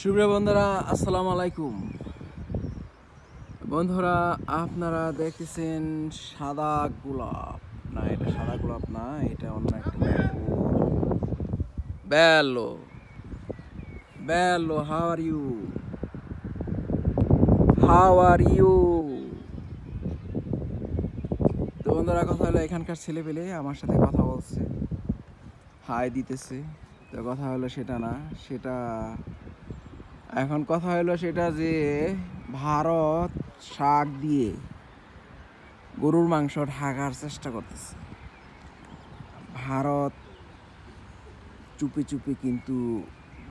সুপ্রিয় বন্ধুরা, আসসালামু আলাইকুম। বন্ধুরা, আপনারা দেখতেছেন সাদা গোলাপ। না, এটা সাদা গোলাপ না, এটা অন্য একটা hello. Hello, how are you? তো বন্ধুরা, কথা হলো এখানকার ছেলে পেলে আমার সাথে কথা বলছে, হাই দিতেছে। তো কথা হলো সেটা না, সেটা এখন কথা হলো সেটা যে ভারত শাক দিয়ে গরুর মাংস ঢাকার চেষ্টা করতেছে। ভারত চুপি চুপি কিন্তু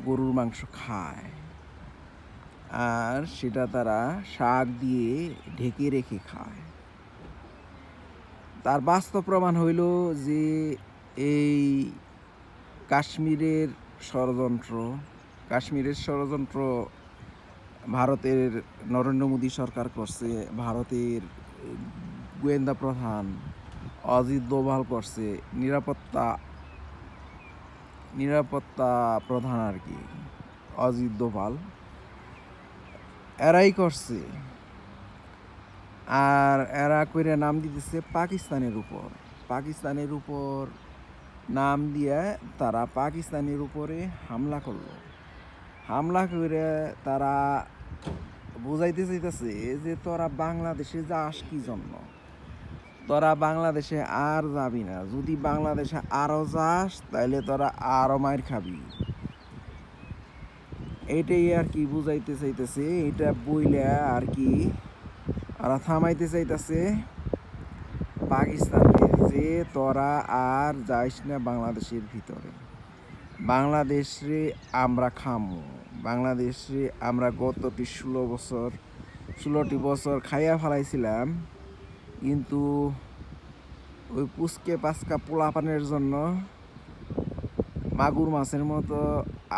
গরুর মাংস খায়, আর সেটা তারা শাক দিয়ে ঢেকে রেখে খায়। তার বাস্তব প্রমাণ হইল যে এই কাশ্মীরের ষড়যন্ত্র ভারতের নরেন্দ্র মোদী সরকার করছে, ভারতের গোয়েন্দা প্রধান অজিত দোভাল করছে, নিরাপত্তা প্রধান আর কি অজিত দোভাল, এরাই করছে। আর এরা কইরা নাম দিতেছে পাকিস্তানের উপর নাম দিয়ে তারা পাকিস্তানের উপরে হামলা করলো। হামলা করে তারা বুঝাইতে চাইতেছে যে তোরা বাংলাদেশে যাস কি জন্য, তোরা বাংলাদেশে আর যাবি না, যদি বাংলাদেশে আরও যাস তাহলে তোরা আরও মাইর খাবি। এইটাই আর কি বুঝাইতে চাইতেছে, এটা বইলে আর কি ওরা থামাইতে চাইতেছে পাকিস্তানকে যে তোরা আর যাইস না বাংলাদেশের ভিতরে। বাংলাদেশে আমরা খামু, বাংলাদেশে আমরা গত 16টি বছর খাইয়া ফেলাইছিলাম, কিন্তু ওই পুচকে পাঁচকা পোলাপানের জন্য মাগুর মাছের মতো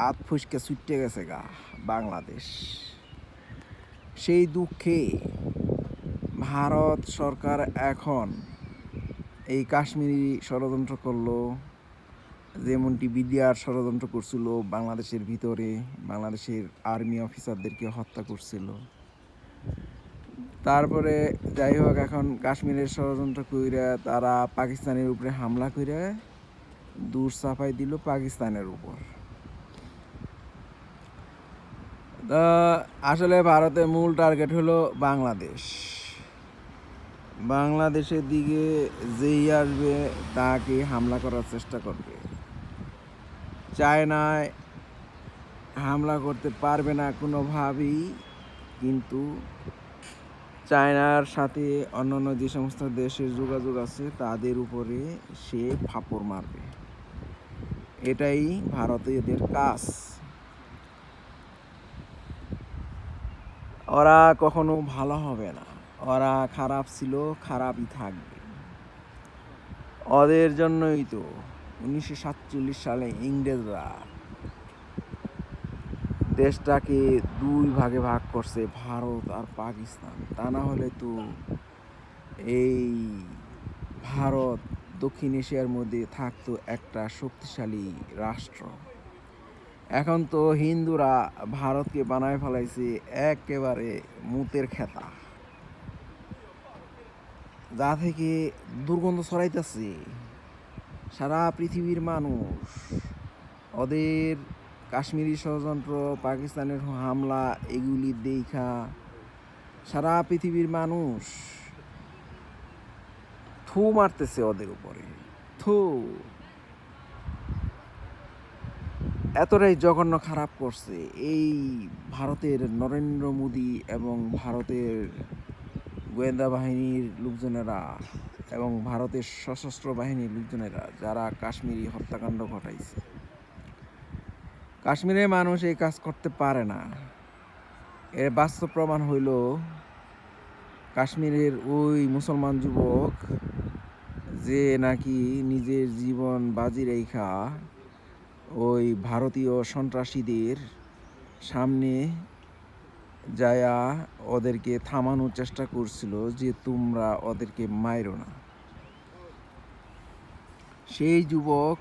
আত ফুসকে ছুটে গেছে গা বাংলাদেশ। সেই দুঃখে ভারত সরকার এখন এই কাশ্মীরি ষড়যন্ত্র করলো, যেমনটি বিডিআর ষড়যন্ত্র করছিল বাংলাদেশের ভিতরে, বাংলাদেশের আর্মি অফিসারদেরকে হত্যা করছিল। তারপরে যাই হোক, এখন কাশ্মীরের ষড়যন্ত্র কইরা তারা পাকিস্তানের উপরে হামলা কইরা দূর চাপাই দিল পাকিস্তানের উপর। তা আসলে ভারতের মূল টার্গেট হলো বাংলাদেশের দিকে যেই আসবে তাকে হামলা করার চেষ্টা করবে। চায়নায় হামলা করতে পারবে না কোনোভাবেই, কিন্তু চায়নার সাথে অন্যান্য যে সমস্ত দেশের যোগাযোগ আছে তাদের উপরে সে ফাপড় মারবে। এটাই ভারতীয়দের কাজ। ওরা কখনো ভালো হবে না, ওরা খারাপ ছিল, খারাপই থাকবে। ওদের জন্যই তো 1947 সালে ইংরেজরা দেশটাকে দুই ভাগে ভাগ করছে, ভারত আর পাকিস্তান। তা না হলে তো এই ভারত দক্ষিণ এশিয়ার মধ্যে থাকতো একটা শক্তিশালী রাষ্ট্র। এখন তো হিন্দুরা ভারতকে বানায় ফেলাইছে একেবারে মুতের খেতা, যা থেকে দুর্গন্ধ ছড়াইতেছে সারা পৃথিবীর মানুষ। ওদের কাশ্মীরি ষড়যন্ত্র, পাকিস্তানের হামলা, এগুলি দেখা সারা পৃথিবীর মানুষ থু মারতেছে ওদের উপরে। থু, এতটাই জঘন্য খারাপ করছে এই ভারতের নরেন্দ্র মোদী এবং ভারতের গোয়েন্দা বাহিনীর লোকজনেরা এবং ভারতের সশস্ত্র বাহিনীর লোকজনেরা, যারা কাশ্মীরি হত্যাকাণ্ড ঘটাইছে। কাশ্মীরের মানুষ এই কাজ করতে পারে না। এর বাস্তব প্রমাণ হইল কাশ্মীরের ওই মুসলমান যুবক যে নাকি নিজের জীবন বাজি রেখা ওই ভারতীয় সন্ত্রাসীদের সামনে যায়া ওদেরকে থামানোর চেষ্টা করছিল যে তোমরা ওদেরকে মাইরো না। সেই যুবক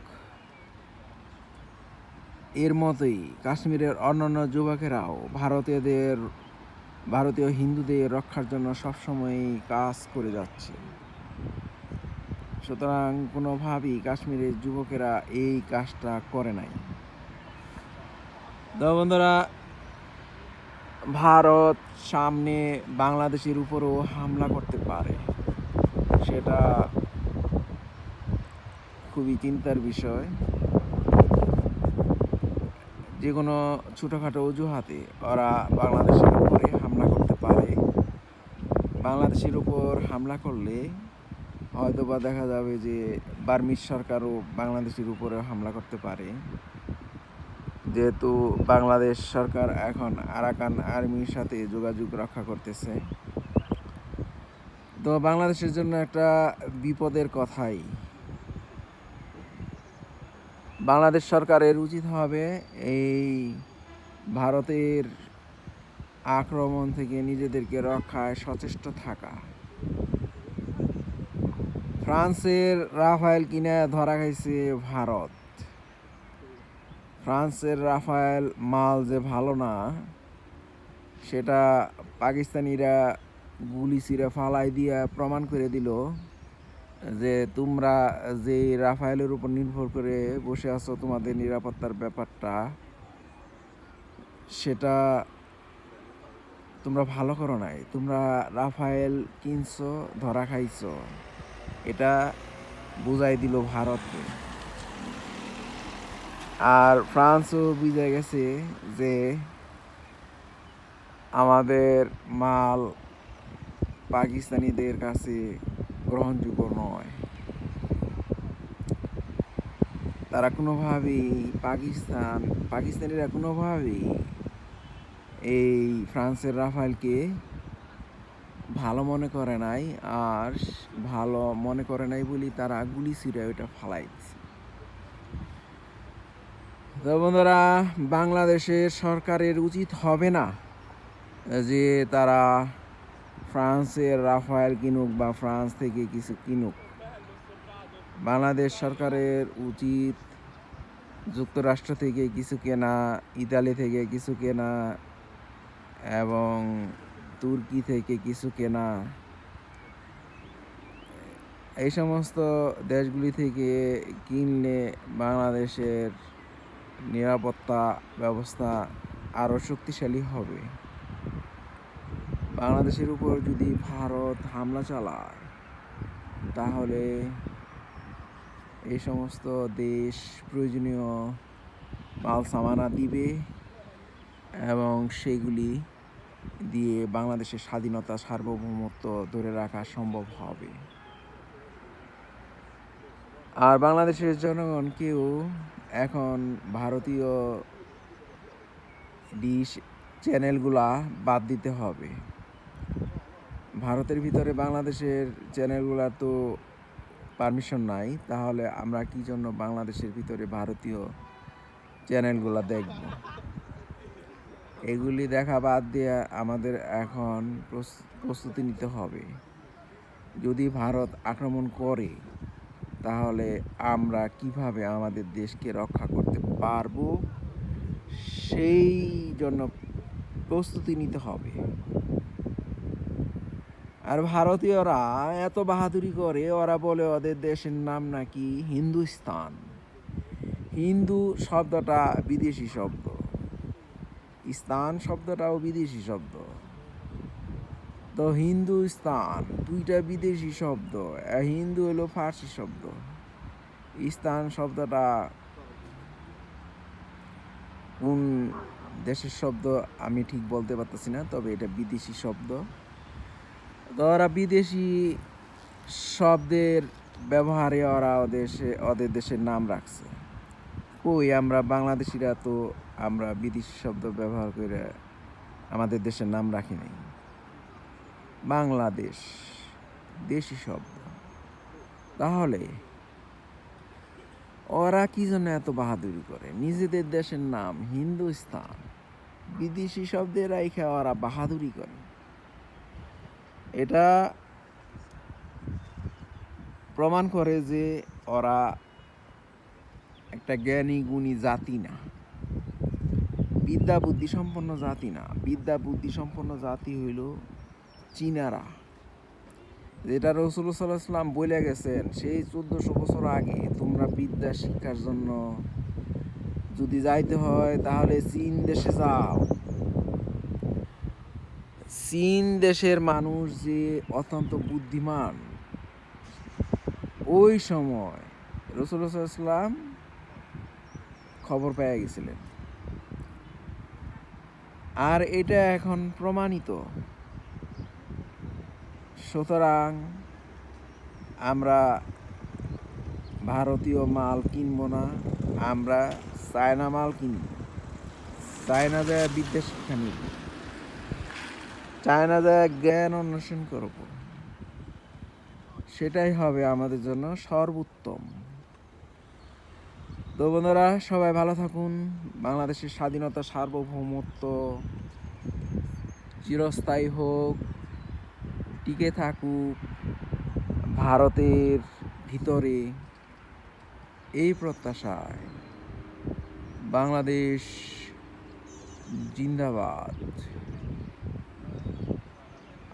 এর মতোই কাশ্মীরের অন্যান্য যুবকেরাও ভারতীয় হিন্দুদের রক্ষার জন্য সবসময়ই কাজ করে যাচ্ছে। সুতরাং কোনোভাবেই কাশ্মীরের যুবকেরা এই কাজটা করে নাই। তো বন্ধুরা, ভারত সামনে বাংলাদেশের উপরও হামলা করতে পারে, সেটা খুবই চিন্তার বিষয়। যে কোনো ছোটোখাটো অজুহাতে ওরা বাংলাদেশের উপরে হামলা করতে পারে। বাংলাদেশের উপর হামলা করলে হয়তোবা দেখা যাবে যে বার্মিজ সরকারও বাংলাদেশের উপরে হামলা করতে পারে, যেহেতু বাংলাদেশ সরকার এখন আরাকান আর্মির সাথে যোগাযোগ রক্ষা করতেছে। তো বাংলাদেশের জন্য একটা বিপদের কথাই। বাংলাদেশ সরকারের উচিত হবে এই ভারতের আক্রমণ থেকে নিজেদেরকে রক্ষায় সচেষ্ট থাকা। ফ্রান্সের রাফায়েল কিনে ধরা খাইছে ভারত। ফ্রান্সের রাফায়েল মাল যে ভালো না, সেটা পাকিস্তানিরা গুলি ছিঁড়ে ফালাই দিয়া প্রমাণ করে দিল যে তোমরা যে রাফায়েলের উপর নির্ভর করে বসে আছো, তোমাদের নিরাপত্তার ব্যাপারটা সেটা তোমরা ভালো করো নাই। তোমরা রাফায়েল কিনছো, ধরা খাইছো, এটা বুঝাই দিল ভারতকে। আর ফ্রান্সও বুঝে গেছে যে আমাদের মাল পাকিস্তানিদের কাছে গ্রহণযোগ্য নয়। তারা কোনোভাবেই পাকিস্তানিরা কোনোভাবেই এই ফ্রান্সের রাফায়েলকে ভালো মনে করে নাই। আর ভালো মনে করে নাই বলি তারা গুলি ছিঁড়ে ওইটা ফালাই দিছে। তো বন্ধুরা, বাংলাদেশের সরকারের উচিত হবে না যে তারা ফ্রান্সের রাফায়েল কিনুক বা ফ্রান্স থেকে কিছু কিনুক। বাংলাদেশ সরকারের উচিত যুক্তরাষ্ট্র থেকে কিছু কেনা, ইতালি থেকে কিছু কেনা এবং তুর্কি থেকে কিছু কেনা। এই সমস্ত দেশগুলি থেকে কিনলে বাংলাদেশের নিরাপত্তা ব্যবস্থা আরও শক্তিশালী হবে। বাংলাদেশের উপর যদি ভারত হামলা চালায়, তাহলে এই সমস্ত দেশ প্রয়োজনীয় মাল সামানা দিবে এবং সেগুলি দিয়ে বাংলাদেশের স্বাধীনতা, সার্বভৌমত্ব ধরে রাখা সম্ভব হবে। আর বাংলাদেশের জনগণকেও এখন ভারতীয় ডিশ চ্যানেলগুলা বাদ দিতে হবে। ভারতের ভিতরে বাংলাদেশের চ্যানেলগুলার তো পারমিশন নাই, তাহলে আমরা কি জন্য বাংলাদেশের ভিতরে ভারতীয় চ্যানেলগুলা দেখব? এগুলি দেখা বাদ দিয়ে আমাদের এখন প্রস্তুতি নিতে হবে। যদি ভারত আক্রমণ করে, তাহলে আমরা কিভাবে আমাদের দেশকে রক্ষা করতে পারবো, সেই জন্য প্রস্তুতি নিতে হবে। আর ভারতীয়রা এত বাহাদুরি করে, ওরা বলে ওদের দেশের নাম নাকি হিন্দুস্তান। হিন্দু শব্দটা বিদেশি শব্দ, স্থান শব্দটাও বিদেশি শব্দ। তো হিন্দুস্তান দুইটা বিদেশি শব্দ। হিন্দু হলো ফার্সি শব্দ, স্থান শব্দটা কোন দেশের শব্দ আমি ঠিক বলতে পারতেছি না, তবে এটা বিদেশি শব্দ। তো ওরা বিদেশি শব্দের ব্যবহারে ওরা ওদের দেশের নাম রাখছে। কই আমরা বাংলাদেশিরা তো আমরা বিদেশি শব্দ ব্যবহার করে আমাদের দেশের নাম রাখি নাই। বাংলাদেশ দেশি শব্দ। তাহলে ওরা কি জন্য এত বাহাদুরি করে? নিজেদের দেশের নাম হিন্দুস্তান বিদেশি শব্দে রাইখা ওরা বাহাদুরি করে। এটা প্রমাণ করে যে ওরা একটা জ্ঞানী গুণী জাতি না। বিদ্যা বুদ্ধি সম্পন্ন জাতি না, বিদ্যা বুদ্ধি সম্পন্ন জাতি হইল চীনারা, যেটা রাসূলুল্লাহ সাল্লাল্লাহু আলাইহি ওয়াসাল্লাম বলে গেছেন সেই 1400 বছর আগে, তোমরা বিদ্যা শিক্ষার জন্য যদি যাইতে হয় তাহলে চীন দেশে যাও। চীন দেশের মানুষ যে অত্যন্ত বুদ্ধিমান, ওই সময় রাসূলুল্লাহ সাল্লাল্লাহু আলাইহি ওয়াসাল্লাম খবর পেয়ে গেছিলেন। আর এটা এখন প্রমাণিত। সুতরাং আমরা ভারতীয় মাল কিনবো না, আমরা চায়না মাল কিনব। চায়না যায় বিদ্যা শিক্ষা নিব, চায়না যায় জ্ঞান অন্বেষণ করব, সেটাই হবে আমাদের জন্য সর্বোত্তম। তো বন্ধুরা, সবাই ভালো থাকুন। বাংলাদেশের স্বাধীনতা সার্বভৌমত্ব চিরস্থায়ী হোক, টিকে থাকুক ভারতের ভিতরে, এই প্রত্যাশায় বাংলাদেশ জিন্দাবাদ।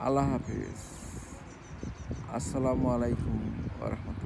আল্লাহ হাফিজ। আসসালামু আলাইকুম ওয়া রাহমাতুল্লাহ।